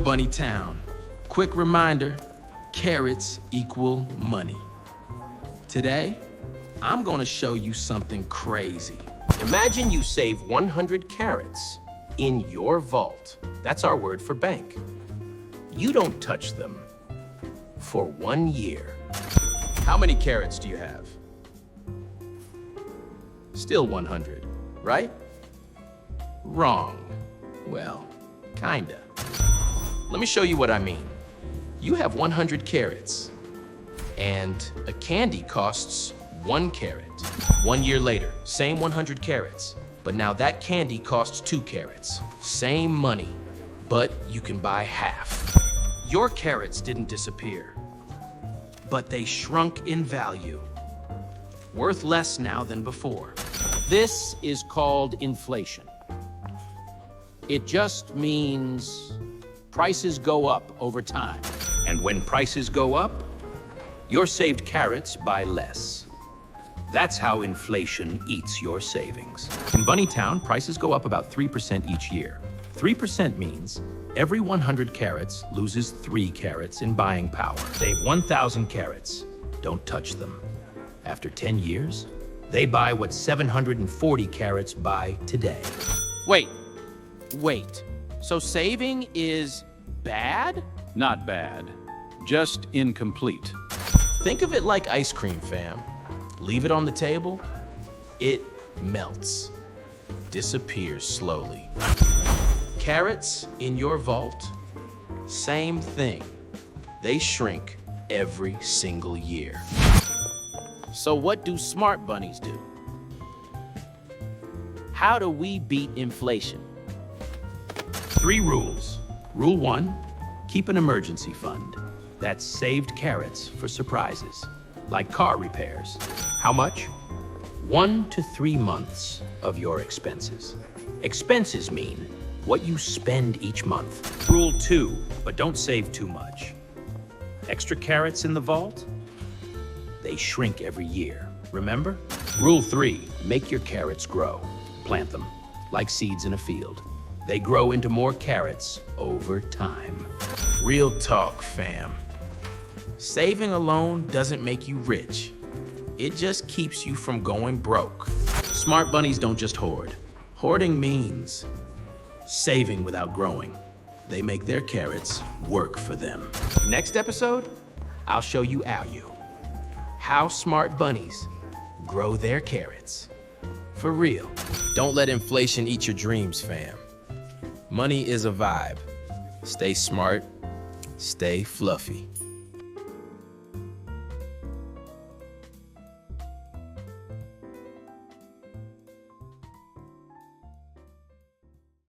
Bunny Town. Quick reminder, carrots equal money. Today, I'm gonna show you something crazy. Imagine you save 100 carrots in your vault. That's our word for bank. You don't touch them for 1 year. How many carrots do you have? Still 100, right? Wrong. Well, kinda. Let me show you what I mean. You have 100 carrots, and a candy costs 1 carrot. 1 year later, same 100 carrots, but now that candy costs 2 carrots. Same money, but you can buy half. Your carrots didn't disappear, but they shrunk in value. Worth less now than before. This is called inflation. It just means prices go up over time. And when prices go up, your saved carrots buy less. That's how inflation eats your savings. In Bunnytown, prices go up about 3% each year. 3% means every 100 carrots loses 3 carrots in buying power. Save 1,000 carrots. Don't touch them. After 10 years, they buy what 740 carrots buy today. Wait. So saving is bad? Not bad, just incomplete. Think of it like ice cream, fam. Leave it on the table, it melts, disappears slowly. Carrots in your vault, same thing. They shrink every single year. So what do smart bunnies do? How do we beat inflation? 3 rules. Rule 1, keep an emergency fund. That's saved carrots for surprises, like car repairs. How much? 1 to 3 months of your expenses. Expenses mean what you spend each month. Rule 2, but don't save too much. Extra carrots in the vault? They shrink every year, remember? Rule 3, make your carrots grow. Plant them, like seeds in a field. They grow into more carrots over time. Real talk, fam. Saving alone doesn't make you rich. It just keeps you from going broke. Smart bunnies don't just hoard. Hoarding means saving without growing. They make their carrots work for them. Next episode, I'll show you how smart bunnies grow their carrots. For real. Don't let inflation eat your dreams, fam. Money is a vibe. Stay smart, stay fluffy.